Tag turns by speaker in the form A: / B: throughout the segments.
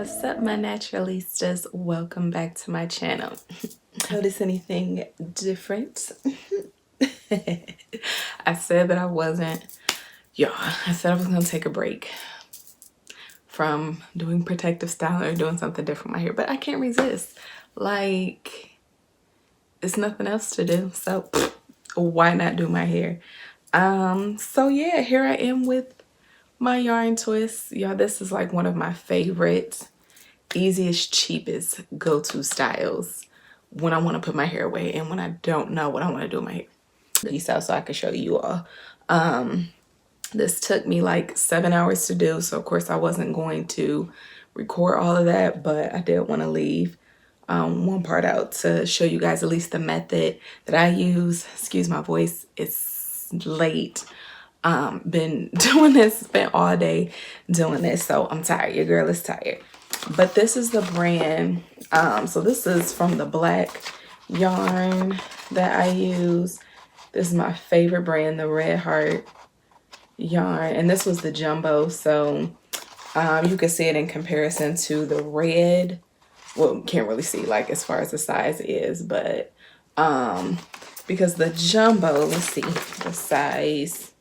A: What's up, my naturalistas? Welcome back to my channel. Notice anything different? I said that I wasn't. Y'all, I said I was gonna take a break from doing protective styling or doing something different with my hair, but I can't resist. Like, it's nothing else to do, so why not do my hair? So yeah, here I am with my yarn twists. Y'all, this is like one of my favorite, easiest, cheapest go-to styles when I want to put my hair away and when I don't know what I want to do with my hair. Piece out so I can show you all. This took me like 7 hours to do, so of course I wasn't going to record all of that, but I did want to leave one part out to show you guys at least the method that I use. Excuse my voice, it's late. Been doing this, spent all day doing this, so I'm tired. Your girl is tired. But this is the brand. So this is from the black yarn that I use. This is my favorite brand, the Red Heart yarn, and this was the jumbo. So you can see it in comparison to the red. Well, can't really see like as far as the size is, but because the jumbo, let's see the size.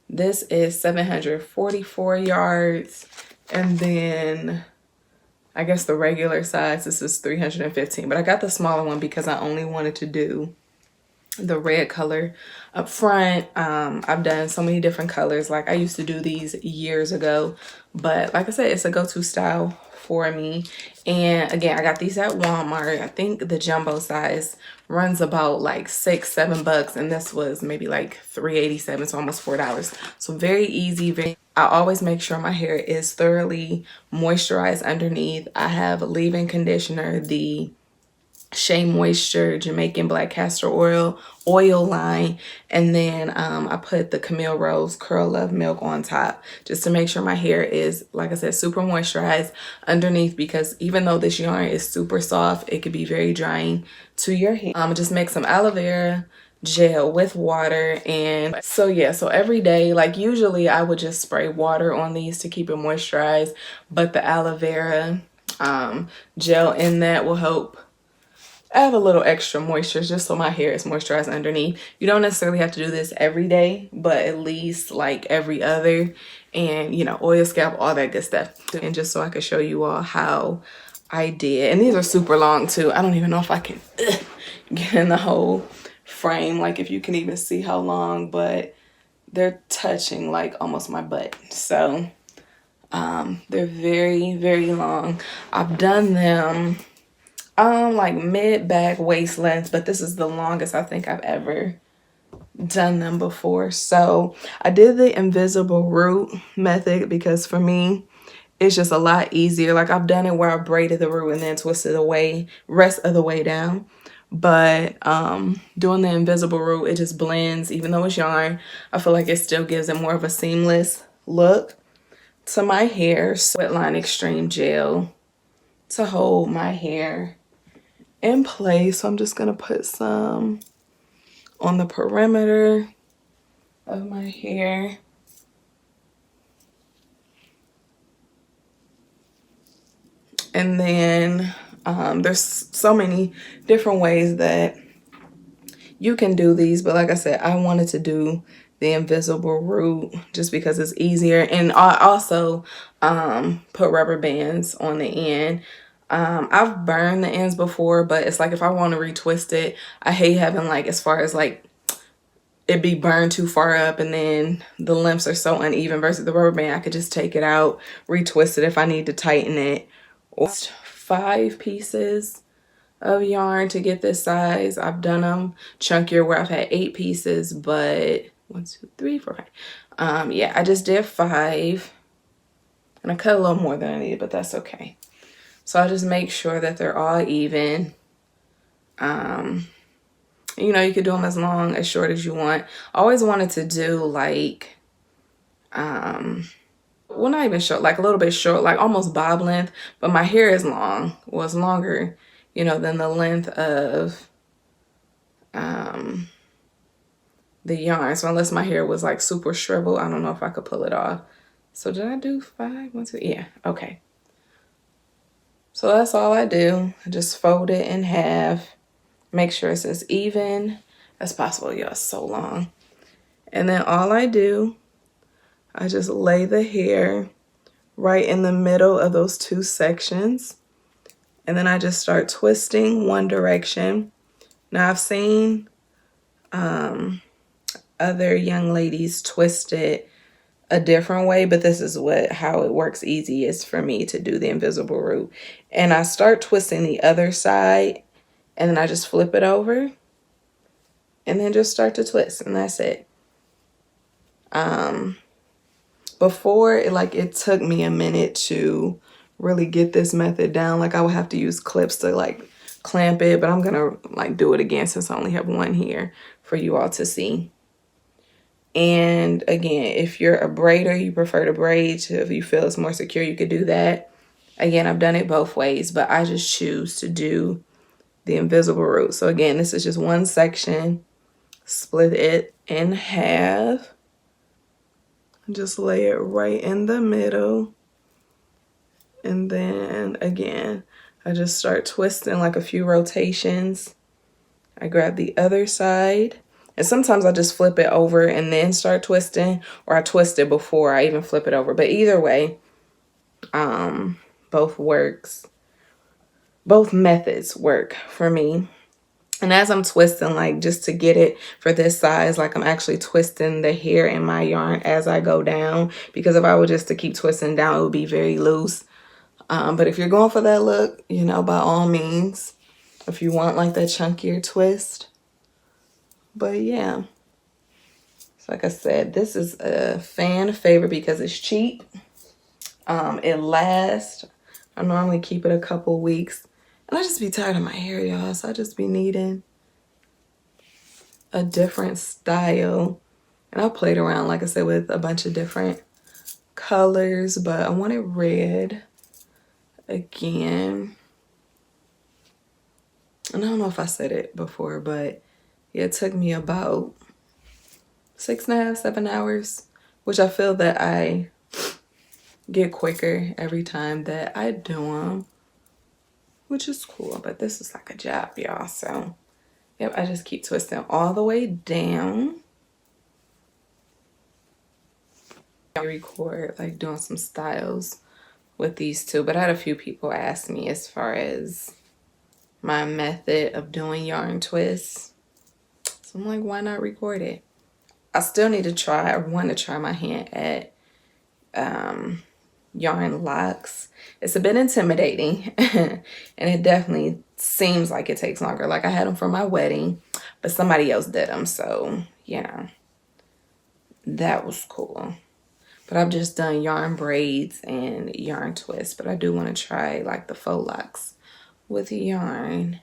A: This is 744 yards, and then I guess the regular size, this is 315, but I got the smaller one because I only wanted to do the red color up front. I've done so many different colors. Like I used to do these years ago, but like I said, it's a go-to style for me. And again, I got these at Walmart. I think the jumbo size runs about like $6-7, and this was maybe like $3.87, so almost $4. So very easy. I always make sure my hair is thoroughly moisturized underneath. I have a leave-in conditioner, the Shea Moisture Jamaican Black Castor Oil line, and then I put the Camille Rose Curl Love Milk on top just to make sure my hair is, like I said, super moisturized underneath, because even though this yarn is super soft, it could be very drying to your hair. Just make some aloe vera gel with water. And so yeah, so every day, like usually I would just spray water on these to keep it moisturized, but the aloe vera gel in that will help add a little extra moisture just so my hair is moisturized underneath. You don't necessarily have to do this every day, but at least like every other, and you know, oil scalp, all that good stuff. And just so I could show you all how I did. And these are super long too. I don't even know if I can get in the whole frame, like if you can even see how long, but they're touching like almost my butt. So they're very, very long. I've done them like mid-back waist length, but this is the longest I think I've ever done them before. So I did the invisible root method because for me it's just a lot easier. Like I've done it where I braided the root and then twisted away rest of the way down, but doing the invisible root, it just blends. Even though it's yarn, I feel like it still gives it more of a seamless look to my hair. So Wetline Extreme Gel to hold my hair in place. So I'm just gonna put some on the perimeter of my hair. And then there's so many different ways that you can do these, but like I said, I wanted to do the invisible root just because it's easier. And I also put rubber bands on the end. I've burned the ends before, but it's like if I want to retwist it, I hate having like, as far as like it be burned too far up and then the lengths are so uneven, versus the rubber band, I could just take it out, retwist it if I need to tighten it. Or 5 pieces of yarn to get this size. I've done them chunkier where I've had 8 pieces, but 1, 2, 3, 4, 5. Yeah, I just did 5, and I cut a little more than I needed, but that's okay. So I just make sure that they're all even. You know, you could do them as long, as short as you want. I always wanted to do like, well, not even short, like a little bit short, like almost bob length, but my hair is long, was longer, you know, than the length of the yarn. So unless my hair was like super shriveled, I don't know if I could pull it off. So did I do 5? 1, 2, yeah, okay. So that's all I do. I just fold it in half. Make sure it's as even as possible. Y'all, it's so long. And then all I do, I just lay the hair right in the middle of those two sections. And then I just start twisting one direction. Now I've seen other young ladies twist it a different way, but this is how it works easiest for me to do the invisible root. And I start twisting the other side, and then I just flip it over and then just start to twist, and that's it. Before, it took me a minute to really get this method down. Like I would have to use clips to clamp it, but I'm gonna do it again since I only have one here for you all to see. And again, if you're a braider, you prefer to braid, if you feel it's more secure, you could do that. Again, I've done it both ways, but I just choose to do the invisible root. So again, this is just one section. Split it in half. Just lay it right in the middle. And then again, I just start twisting like a few rotations. I grab the other side. And sometimes I just flip it over and then start twisting, or I twist it before I even flip it over. But either way, both works. Both methods work for me. And as I'm twisting, just to get it for this size, I'm actually twisting the hair in my yarn as I go down. Because if I were just to keep twisting down, it would be very loose. But if you're going for that look, by all means, if you want that chunkier twist. But yeah. So like I said, this is a fan favorite because it's cheap. It lasts. I normally keep it a couple weeks. And I just be tired of my hair, y'all. So I just be needing a different style. And I played around, like I said, with a bunch of different colors. But I wanted red again. And I don't know if I said it before, but yeah, it took me about 6.5, 7 hours. Which I feel that I get quicker every time that I do them. Which is cool, but this is like a job, y'all. So, yep, I just keep twisting all the way down. I record doing some styles with these two, but I had a few people ask me as far as my method of doing yarn twists. So I'm like, why not record it? I still need to try, I want to try my hand at yarn locks. It's a bit intimidating and it definitely seems like it takes longer. I had them for my wedding, but somebody else did them, so that was cool. But I've just done yarn braids and yarn twists, but I do want to try the faux locks with yarn.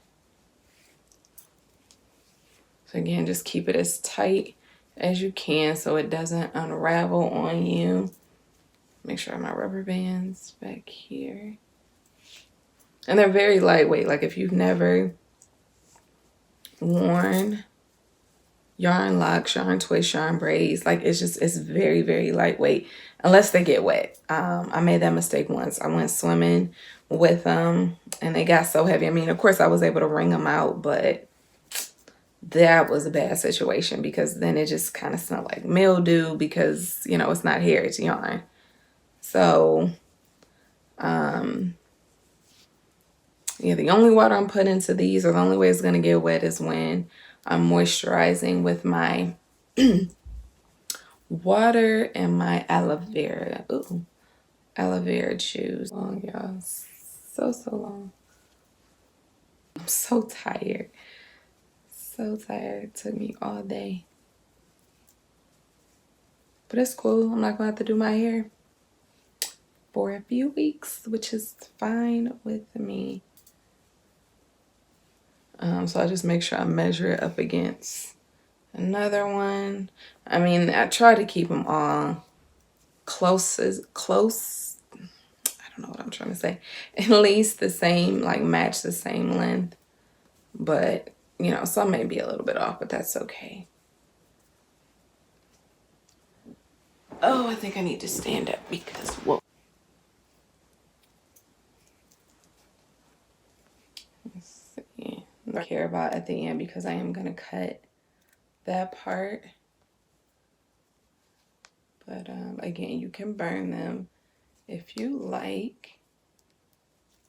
A: So again, just keep it as tight as you can so it doesn't unravel on you. Make sure I have my rubber bands back here. And they're very lightweight. If you've never worn yarn locks, yarn twists, yarn braids, it's very, very lightweight unless they get wet. I made that mistake once. I went swimming with them and they got so heavy. I mean, of course I was able to wring them out, but that was a bad situation because then it just kind of smelled like mildew because, it's not hair, it's yarn. So, yeah, the only water I'm putting into these, or the only way it's going to get wet, is when I'm moisturizing with my water and my aloe vera. Ooh, aloe vera juice. Long, y'all. So long. I'm so tired. So tired. It took me all day. But it's cool. I'm not going to have to do my hair for a few weeks, which is fine with me. So I just make sure I measure it up against another one. I mean, I try to keep them all close. I don't know what I'm trying to say. At least the same, match the same length. But, some may be a little bit off, but that's okay. Oh, I think I need to stand up because, whoa. I care about at the end because I am going to cut that part. But again, you can burn them if you like.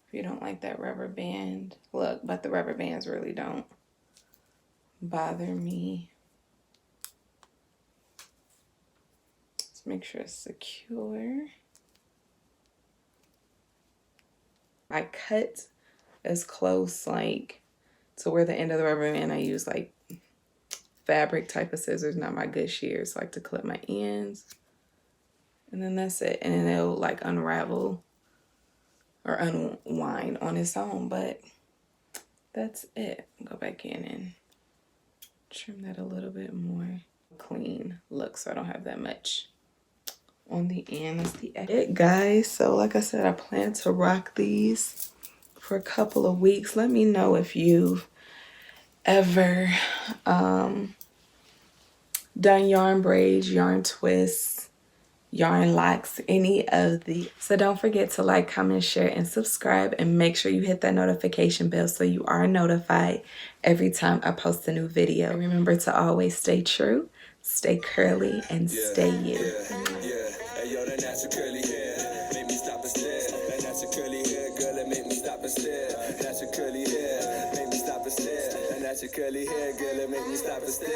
A: If you don't like that rubber band, look, but the rubber bands really don't bother me. Let's make sure it's secure. I cut as close like to where the end of the rubber band. I use like fabric type of scissors, not my good shears, like to clip my ends. And then that's it. And then it'll like unravel or unwind on its own, but that's it. Go back in and trim that a little bit more. Clean look, so I don't have that much on the end. That's it, guys. So like I said, I plan to rock these for a couple of weeks. Let me know if you've ever done yarn braids, yarn twists, yarn locks, any of the. So don't forget to like, comment, share, and subscribe, and make sure you hit that notification bell so you are notified every time I post a new video. Remember to always stay true, stay curly, and stay you. Hey, yo, that natural curly hair make me stop and stare. That natural curly hair, girl, it make me stop and stare. Natural curly hair make me stop and stare. That natural curly hair, girl, it make me stop and stare.